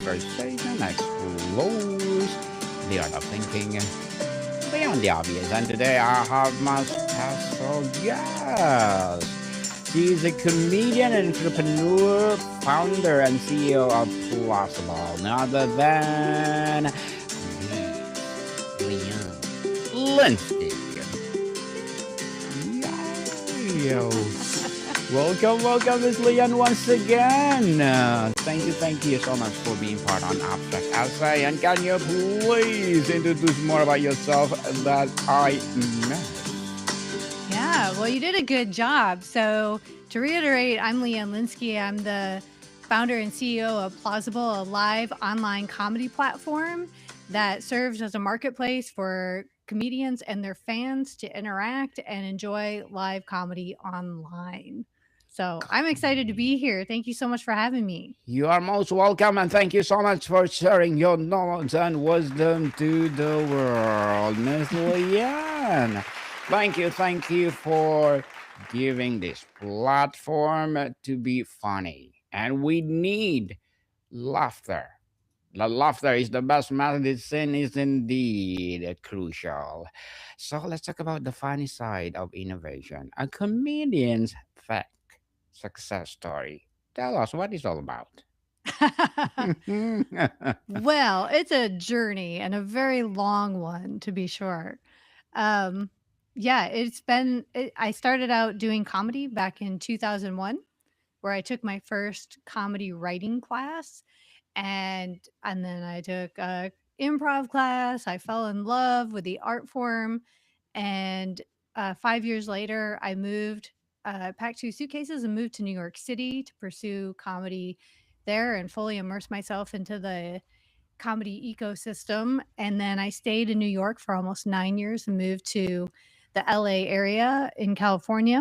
conversation explores the art of thinking beyond the obvious. And today I have my special guest. She is a comedian, entrepreneur, founder, and CEO of Plausible, none other than Leanne Linsky. Yo. Welcome, Miss Leanne, once again. Thank you so much for being part on Abstract Essay. And can you please introduce more about yourself that I missed? Yeah, well, you did a good job. So, to reiterate, I'm Leanne Linsky. I'm the founder and CEO of Plausible, a live online comedy platform that serves as a marketplace for comedians and their fans to interact and enjoy live comedy online. So, I'm excited to be here. Thank you so much for having me. You are most welcome, and thank you so much for sharing your knowledge and wisdom to the world, Miss Leanne. Thank you for giving this platform to be funny. And we need laughter. The laughter is the best medicine, is indeed crucial. So let's talk about the funny side of innovation. A comedian's fake success story. Tell us what it's all about. Well, it's a journey and a very long one, to be sure. Um, yeah, I started out doing comedy back in 2001, where I took my first comedy writing class, and then I took a improv class. I fell in love with the art form, and 5 years later, packed two suitcases and moved to New York City to pursue comedy there and fully immerse myself into the comedy ecosystem. And then I stayed in New York for almost 9 years and moved to the LA area in California.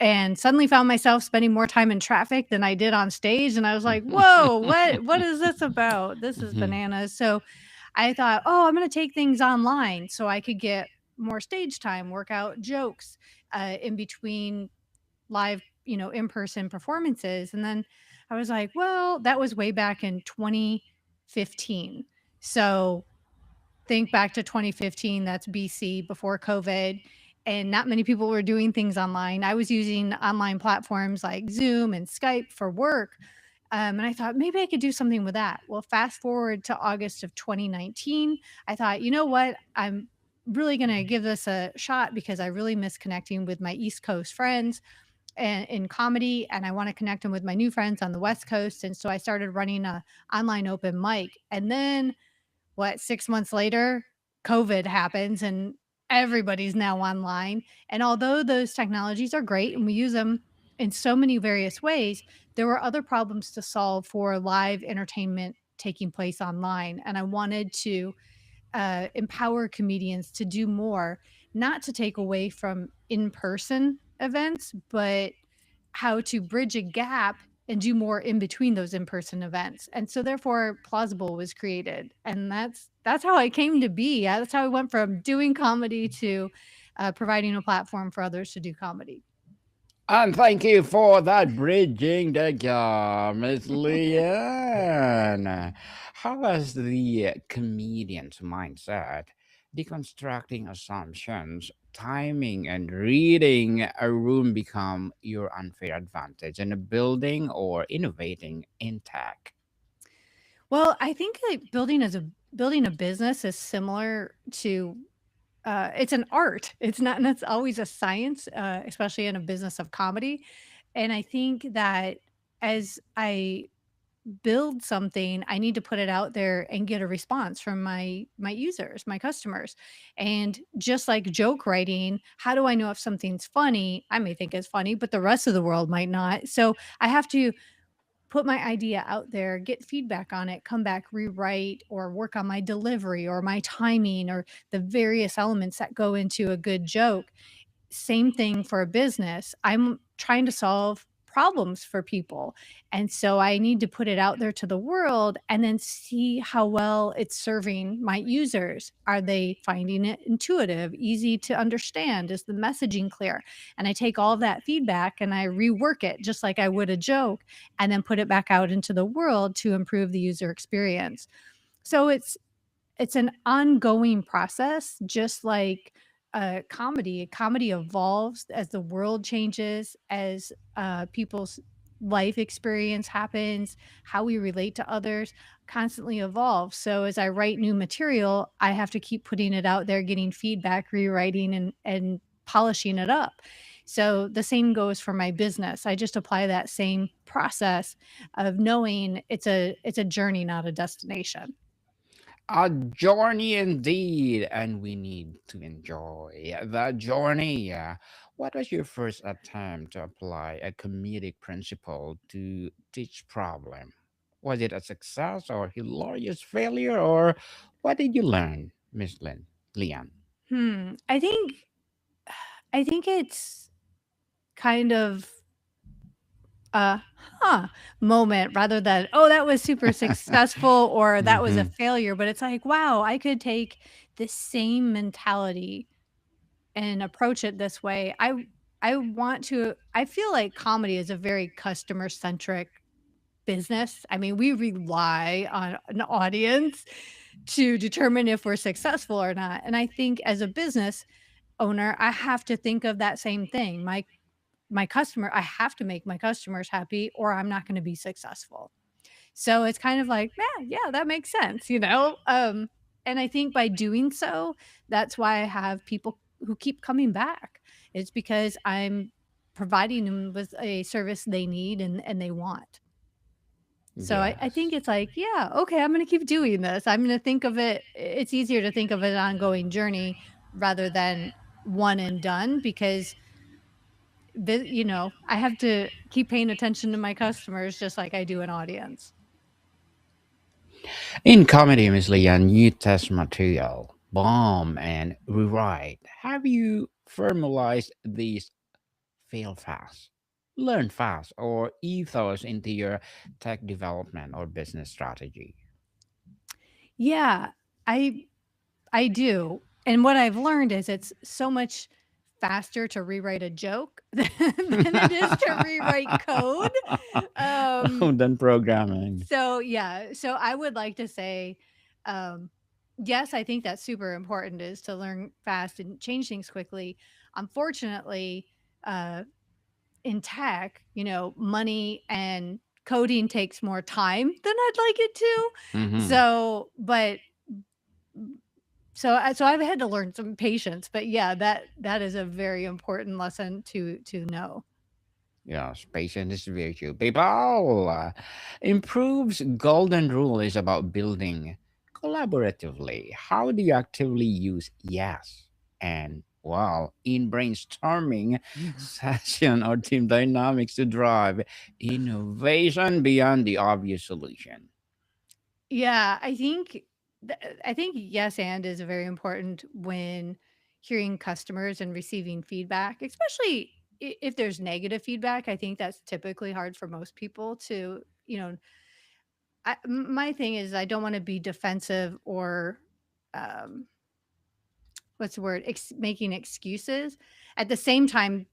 And suddenly found myself spending more time in traffic than I did on stage. And I was like, whoa, what is this about? This is bananas. So I thought, oh, I'm going to take things online so I could get more stage time, work out jokes in between live, in person performances. And then I was like, well, that was way back in 2015. So think back to 2015, that's BC before COVID. And not many people were doing things online. I was using online platforms like Zoom and Skype for work. And I thought maybe I could do something with that. Well, fast forward to August of 2019, I thought, you know what? I'm really going to give this a shot because I really miss connecting with my East Coast friends and in comedy, and I want to connect them with my new friends on the West Coast. And so I started running a online open mic. And then 6 months later, COVID happens and everybody's now online. And although those technologies are great and we use them in so many various ways, there were other problems to solve for live entertainment taking place online. And I wanted to empower comedians to do more, not to take away from in person events, but how to bridge a gap and do more in between those in person events. And so, therefore, Plausible was created, and that's how I came to be. That's how I went from doing comedy to providing a platform for others to do comedy. And thank you for that bridging the gap, Miss Leanne. How has the comedian's mindset, deconstructing assumptions, timing, and reading a room become your unfair advantage in a building or innovating in tech? Well, I think that building a business is similar to it's an art. It's not and it's always a science, especially in a business of comedy. And I think that as I build something, I need to put it out there and get a response from my users, my customers. And just like joke writing, how do I know if something's funny? I may think it's funny, but the rest of the world might not. So I have to put my idea out there, get feedback on it, come back, rewrite, or work on my delivery or my timing or the various elements that go into a good joke. Same thing for a business. I'm trying to solve problems for people. And so I need to put it out there to the world and then see how well it's serving my users. Are they finding it intuitive, easy to understand? Is the messaging clear? And I take all of that feedback and I rework it just like I would a joke and then put it back out into the world to improve the user experience. So it's an ongoing process, just like comedy. Comedy evolves as the world changes, as people's life experience happens, how we relate to others constantly evolves. So as I write new material, I have to keep putting it out there, getting feedback, rewriting, and polishing it up. So the same goes for my business. I just apply that same process of knowing it's a journey, not a destination. A journey indeed, and we need to enjoy the journey. What was your first attempt to apply a comedic principle to teach problem? Was it a success or hilarious failure, or what did you learn, Miss Leanne? Hmm. I think it's kind of a huh moment rather than, oh, that was super successful or that was a Hmm. failure. But it's like, wow, I could take the same mentality and approach it this way. I feel like comedy is a very customer centric business. I mean, we rely on an audience to determine if we're successful or not. And I think as a business owner, I have to think of that same thing. My customer, I have to make my customers happy or I'm not going to be successful. So it's kind of like, yeah, yeah, that makes sense, you know? And I think by doing so, that's why I have people who keep coming back. It's because I'm providing them with a service they need and they want. So I think Yes. it's like, yeah, okay, I'm going to keep doing this. I'm going to think of it. It's easier to think of an ongoing journey rather than one and done because I have to keep paying attention to my customers just like I do an audience. In comedy, Miss Leanne, you test material, bomb, and rewrite. Have you formalized these fail fast, learn fast, or ethos into your tech development or business strategy? Yeah, I I do. And what I've learned is it's so much faster to rewrite a joke than it is to rewrite code. Um, Than programming. so yeah, so I would like to say, um, yes, I think that's super important is to learn fast and change things quickly. Unfortunately, uh, in tech, money and coding takes more time than I'd like it to. Hmm. So, but so I've had to learn some patience, but yeah, that is a very important lesson to know. Yes, patience is virtue. People, improves golden rule is about building collaboratively. How do you actively use yes and well in brainstorming session or team dynamics to drive innovation beyond the obvious solution? Yeah, I think yes and is very important when hearing customers and receiving feedback, especially if there's negative feedback. I think that's typically hard for most people to, my thing is I don't want to be defensive or um what's the word, making excuses. At the same time,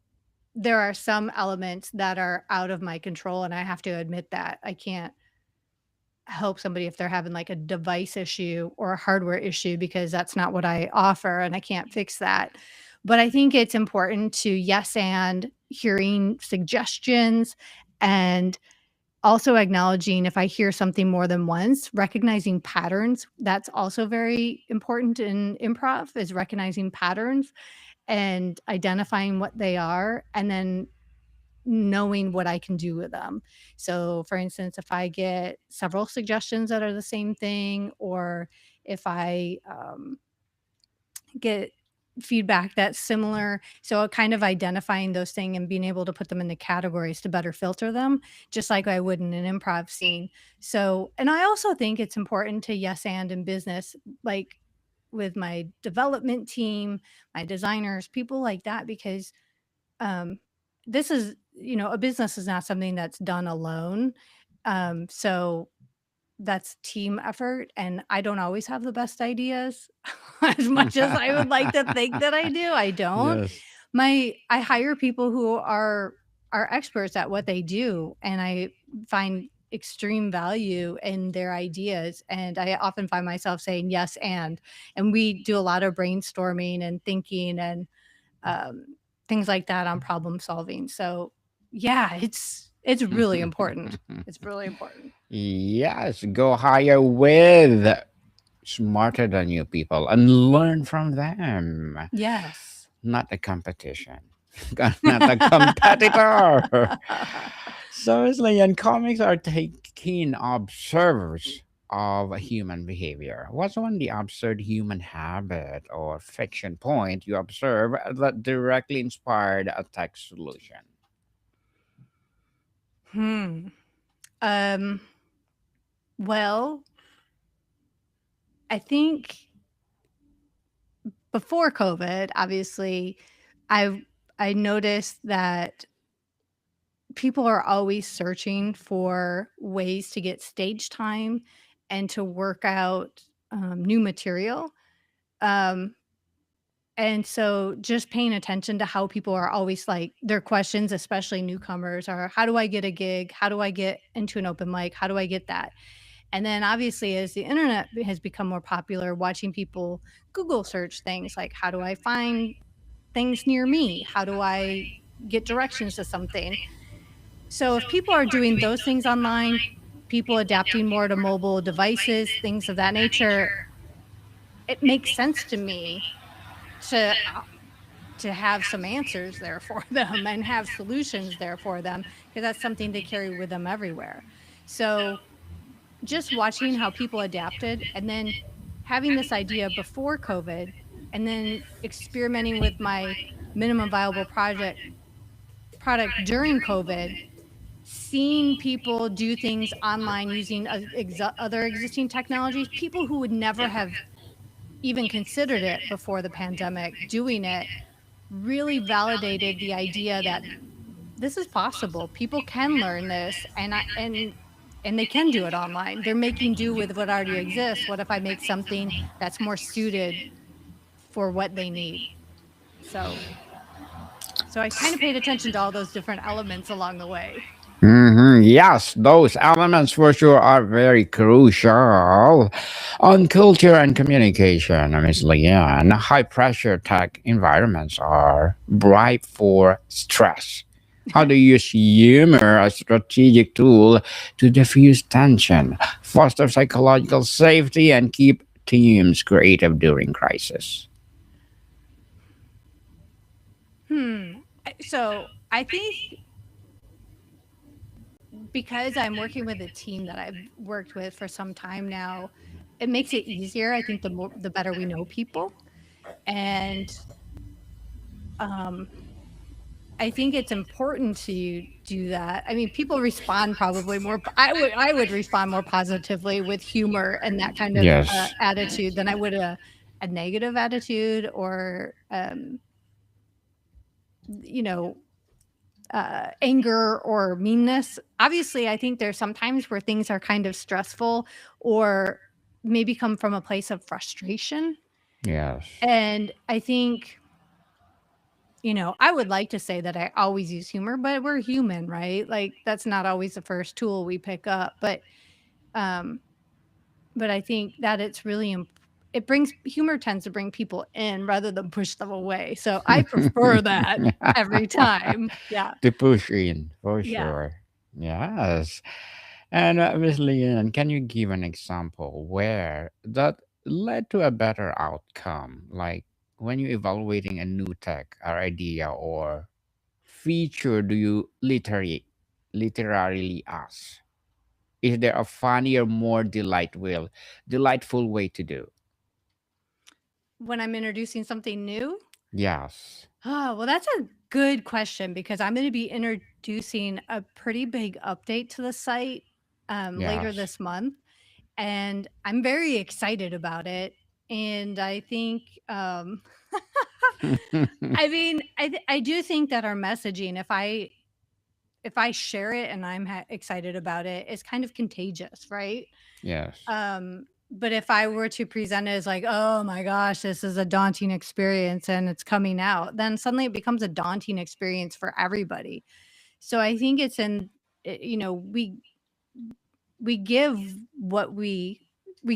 there are some elements that are out of my control and I have to admit that. I can't help somebody if they're having like a device issue or a hardware issue because that's not what I offer and I can't fix that. But I think it's important to yes and hearing suggestions and also acknowledging if I hear something more than once, recognizing patterns. That's also very important in improv is recognizing patterns and identifying what they are and then knowing what I can do with them. So, for instance, if I get several suggestions that are the same thing, or if I get feedback that's similar, so kind of identifying those things and being able to put them into categories to better filter them, just like I would in an improv scene. So, and I also think it's important to yes and in business, like with my development team, my designers, people like that, because this is, a business is not something that's done alone. So that's team effort, and I don't always have the best ideas. As much as I would like to think that I do, I don't. Yes. I hire people who are experts at what they do, and I find extreme value in their ideas, and I often find myself saying yes and we do a lot of brainstorming and thinking and um, things like that on problem solving. So yeah, it's really important. It's really important. Yes, go higher with smarter than you people and learn from them. Yes. Not a competition, not a competitor. Seriously, and comics are keen observers of human behavior. What's one the absurd human habit or fiction point you observe that directly inspired a tech solution? Hmm. Um, well, I think before COVID, obviously, I I noticed that people are always searching for ways to get stage time and to work out new material. Um, and so just paying attention to how people are always like their questions, especially newcomers, are how do I get a gig? How do I get into an open mic? How do I get that? And then obviously, as the internet has become more popular, watching people Google search things like, how do I find things near me? How do I get directions to something? So if people are doing those things online, people adapting more to mobile devices, things of that nature, it makes sense to me to to have some answers there for them and have solutions there for them because that's something they carry with them everywhere. So just watching how people adapted and then having this idea before COVID and then experimenting with my minimum viable product during COVID, seeing people do things online using other existing technologies, people who would never have even considered it before the pandemic, doing it really validated the idea that this is possible. People can learn this and they can do it online. They're making do with what already exists. What if I make something that's more suited for what they need? So so I kind of paid attention to all those different elements along the way. Yes, those elements for sure are very crucial on culture and communication. Miss Leanne, high pressure tech environments are ripe for stress. How do you use humor as a strategic tool to diffuse tension, foster psychological safety, and keep teams creative during crisis? So I think because I'm working with a team that I've worked with for some time now, it makes it easier. I think the better we know people, and um, I think it's important to do that. I mean, people respond probably more. I would respond more positively with humor and that kind of Yes. attitude than I would a negative attitude or you know anger or meanness. Obviously, I think there's sometimes where things are kind of stressful or maybe come from a place of frustration. Yes. And I think, I would like to say that I always use humor, but we're human, right? Like that's not always the first tool we pick up. Um, but I think that it's really it brings humor tends to bring people in rather than push them away. So I prefer that every time. Yeah. To push in, for Yeah. sure. Yes. And Ms. Leanne, can you give an example where that led to a better outcome? Like when you're evaluating a new tech or idea or feature, do you literally ask? Is there a funnier, more delightful way to do? When I'm introducing something new? Yes. Oh, well, that's a good question because I'm going to be introducing a pretty big update to the site later Yes. this month. And I'm very excited about it. And I think I mean, I do think that our messaging, if I share it and I'm excited about it, it's kind of contagious, right? Yes. But if I were to present it as like, oh my gosh, this is a daunting experience and it's coming out, then suddenly it becomes a daunting experience for everybody. So I think it's we give what we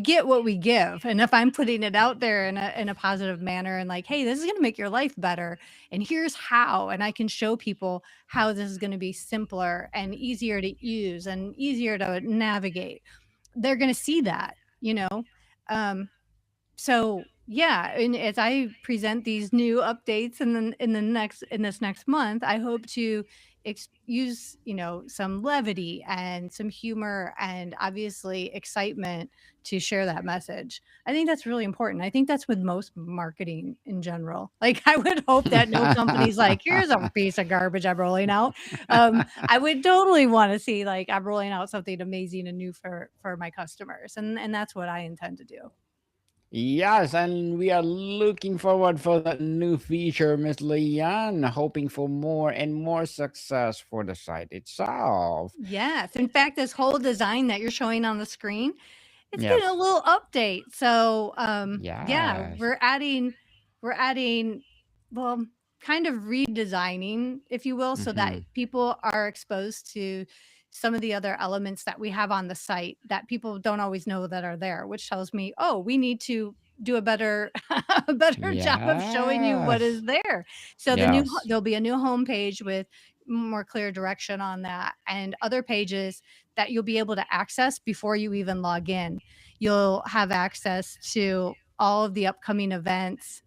get what we give. And if I'm putting it out there in a positive manner and like, hey, this is going to make your life better and here's how, and I can show people how this is going to be simpler and easier to use and easier to navigate, they're going to see that. um so yeah, and as I present these new updates in this next month, I hope to use some levity and some humor and obviously excitement to share that message. I think that's really important. I think that's with most marketing in general. Like I would hope that no company's like, here's a piece of garbage I'm rolling out. I would totally want to see like I'm rolling out something amazing and new for my customers, and that's what I intend to do. Yes, and we are looking forward for that new feature, Miss Leanne, hoping for more and more success for the site itself. Yes. In fact, this whole design that you're showing on the screen, it's getting a Yes. little update. So, yeah, Yes. we're adding, well, kind of redesigning, if you will, so that Mm-hmm. people are exposed to some of the other elements that we have on the site that people don't always know that are there, which tells me, oh, we need to do a better a better job of showing you what is Yes. there. So Yes. there'll be a new homepage with more clear direction on that and other pages that you'll be able to access before you even log in. You'll have access to all of the upcoming events,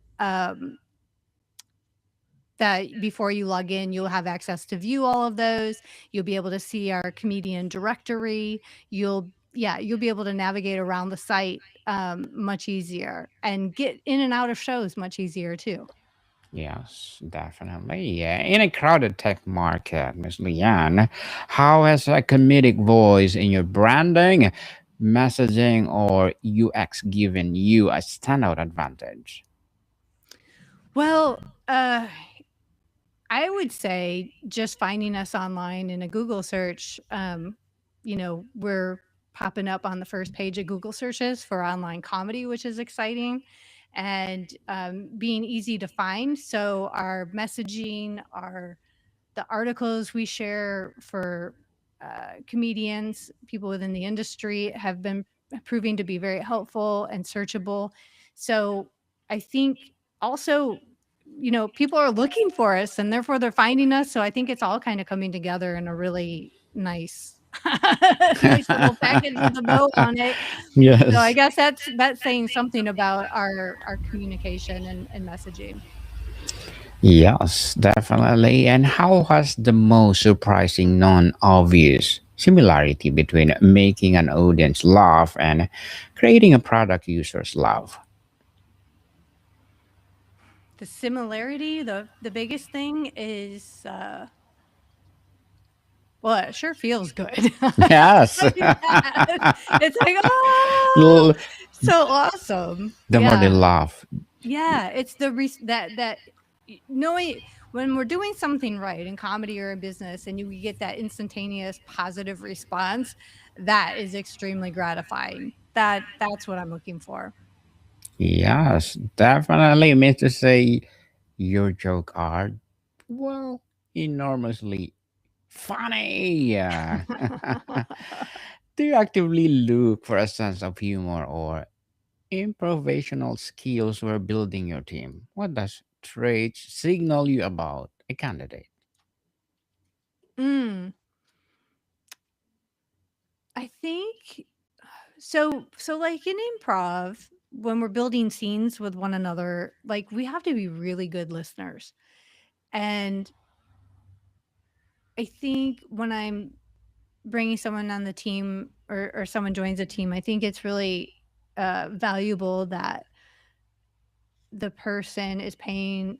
that before you log in, you'll have access to view all of those. You'll be able to see our comedian directory. You'll be able to navigate around the site much easier and get in and out of shows much easier too. Yes, definitely. Yeah. In a crowded tech market, Miss Leanne, how has a comedic voice in your branding, messaging, or UX given you a standout advantage? Well, I would say just finding us online in a Google search, we're popping up on the first page of Google searches for online comedy, which is exciting, and being easy to find. So our messaging, the articles we share for comedians, people within the industry, have been proving to be very helpful and searchable. So I think also, people are looking for us and therefore they're finding us. So I think it's all kind of coming together in a really nice, nice little package with a bow on it. So I Yes. guess that's saying something about our communication and messaging. Yes, definitely. And how has the most surprising, non obvious similarity between making an audience laugh and creating a product users love? The similarity, the biggest thing is, well, it sure feels good. I'll Yes. tell you that. It's like, "Oh, L- so awesome." the more they Yeah. laugh. Yeah, it's the that knowing when we're doing something right in comedy or in business and you get that instantaneous positive response, that is extremely gratifying. That's what I'm looking for. Yes, definitely means to say your joke are, well, enormously funny. Yeah. Do you actively look for a sense of humor or improvisational skills were building your team? What does traits signal you about a candidate? Mm, I think so like in improv, when we're building scenes with one another, like we have to be really good listeners. And I think when I'm bringing someone on the team or someone joins a team, I think it's really valuable that the person is paying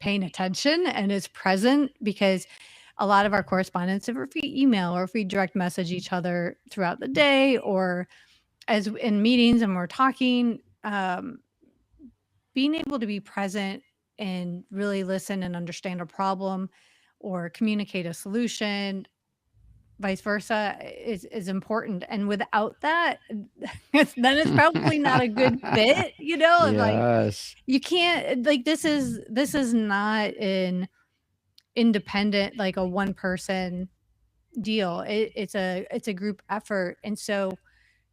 attention and is present because a lot of our correspondence, if we email or if we direct message each other throughout the day or as in meetings and we're talking, being able to be present and really listen and understand a problem or communicate a solution, vice versa, is important. And without that, then it's probably not a good fit, you know? And like Yes. you can't like this is not an independent, like a one person deal. It's a group effort. And so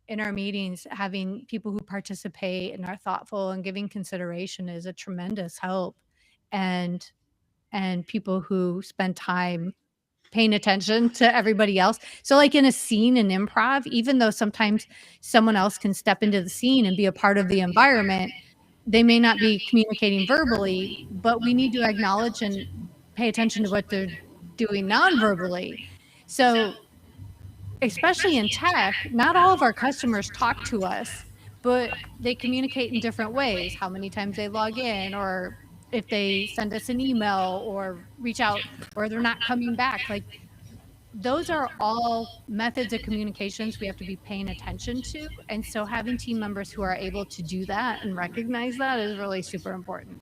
in our meetings, having people who participate and are thoughtful and giving consideration is a tremendous help. And people who spend time paying attention to everybody else. So like in a scene in improv, even though sometimes someone else can step into the scene and be a part of the environment, they may not be communicating verbally, but we need to acknowledge and pay attention to what they're doing non-verbally. So especially in tech, not all of our customers talk to us, but they communicate in different ways, how many times they log in, or if they send us an email or reach out, or they're not coming back. Like those are all methods of communications we have to be paying attention to. And so having team members who are able to do that and recognize that is really super important.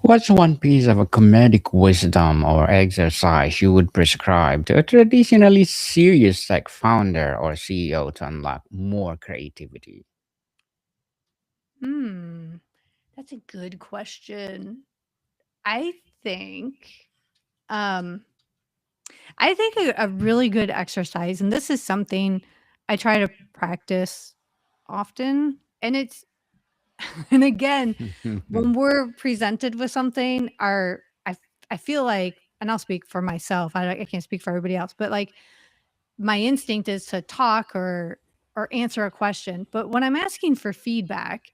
What's one piece of a comedic wisdom or exercise you would prescribe to a traditionally serious tech founder or CEO to unlock more creativity? Hmm, that's a good question. I think um I think a really good exercise, and this is something I try to practice often, and it's and again, when we're presented with something, I feel like, and I'll speak for myself, I can't speak for everybody else, but, like, my instinct is to talk or answer a question, but when I'm asking for feedback,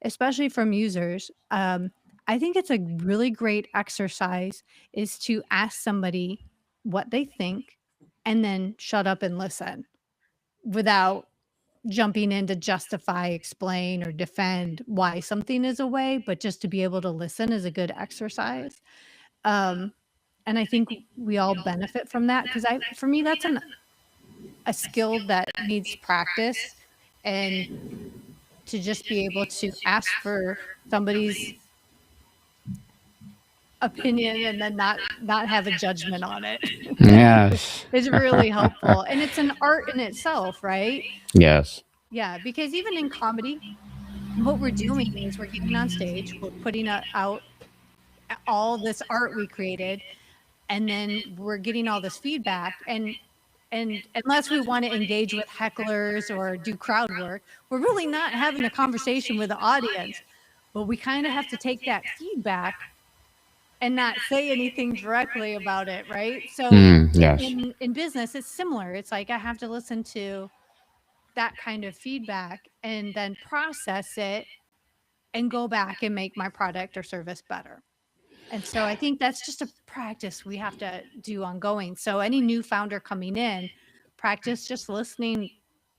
especially from users, I think it's a really great exercise is to ask somebody what they think and then shut up and listen without jumping in to justify, explain, or defend why something is a way, but just to be able to listen is a good exercise. Um, and I think we all benefit from that because I for me, that's a skill that needs practice and to just be able to ask for somebody's opinion and then not have a judgment on it Yes. is really helpful. And it's an art in itself, right? Yes. Yeah, because even in comedy, what we're doing is we're getting on stage, we're putting out all this art we created, and then we're getting all this feedback. And unless we want to engage with hecklers or do crowd work, we're really not having a conversation with the audience. But we kind of have to take that feedback and not say anything directly about it, right? So Yes. in business, it's similar. It's like I have to listen to that kind of feedback and then process it and go back and make my product or service better. And so I think that's just a practice we have to do ongoing. So any new founder coming in, practice just listening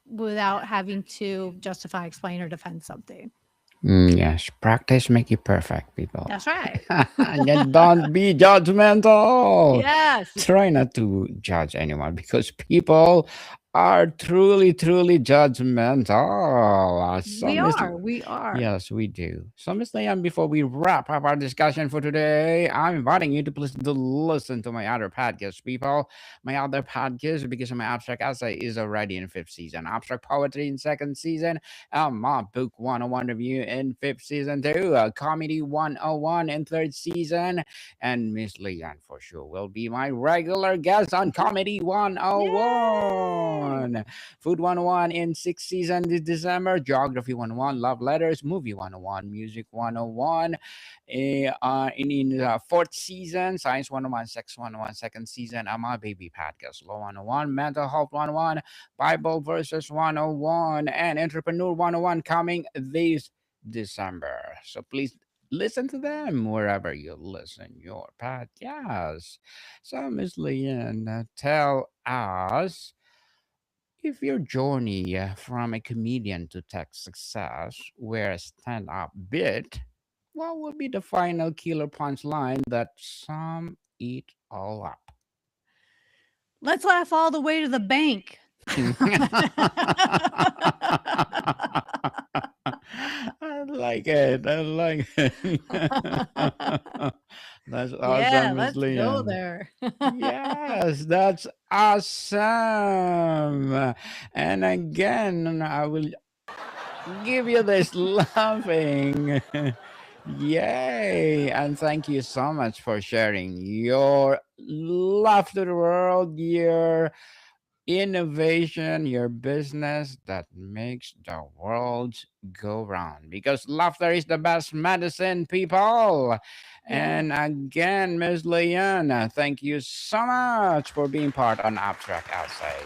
without having to justify, explain, or defend something. Yes. Practice make you perfect, people. That's right. And don't be judgmental. Yes. Try not to judge anyone because people are truly, truly judgmental. We are. We are. Yes, we do. So, Miss Leanne, before we wrap up our discussion for today, I'm inviting you to please to listen to my other podcast, people. My other podcast, because my abstract essay is already in fifth season, abstract poetry in second season, my book 101 review in fifth season too, comedy 101 in third season, and Miss Leanne for sure will be my regular guest on comedy Yay. 101. Food 101 in sixth season this December. Geography 101. Love letters. Movie 101. Music 101. In fourth season. Science 101. Sex 101. Second season. My baby podcast. Law 101. Mental health 101. Bible verses 101. And entrepreneur 101 coming this December. So please listen to them wherever you listen your podcast. So, Miss Leanne, tell us if your journey from a comedian to tech success were a stand up bit, what would be the final killer punchline that sum it all up? Let's laugh all the way to the bank. like it. I like it. That's Yeah, awesome, Miss let's go Leanne. there. Yes, that's awesome. And again, I will give you this laughing. Yay! And thank you so much for sharing your love to the world, your innovation, your business that makes the world go round. Because laughter is the best medicine, people. Yeah. And again, Miss Leanne, thank you so much for being part on Abstract Essay.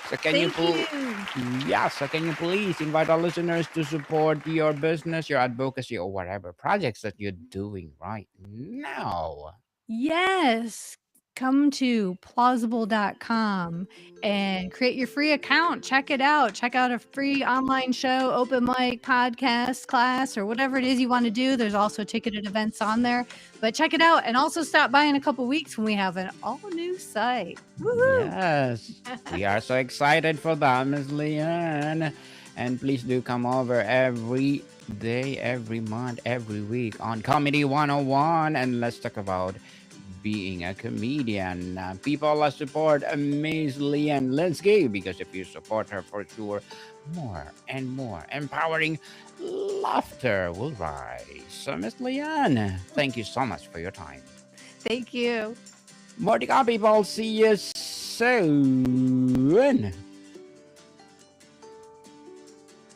So can you Thank you. yeah, so can you please invite our listeners to support your business, your advocacy, or whatever projects that you're doing right now? Yes. Come to plausible.com and create your free account. Check it out. Check out a free online show, open mic, podcast, class, or whatever it is you want to do. There's also ticketed events on there. But check it out and also stop by in a couple weeks when we have an all new site. Woohoo! Yes, we are so excited for that, Miss Leanne. And please do come over every day, every month, every week on Comedy 101 and let's talk about being a comedian. People support Miss Leanne Linsky because if you support her for sure, more and more empowering laughter will rise. So, Miss Leanne, thank you so much for your time. Thank you. More to come, people. See you soon.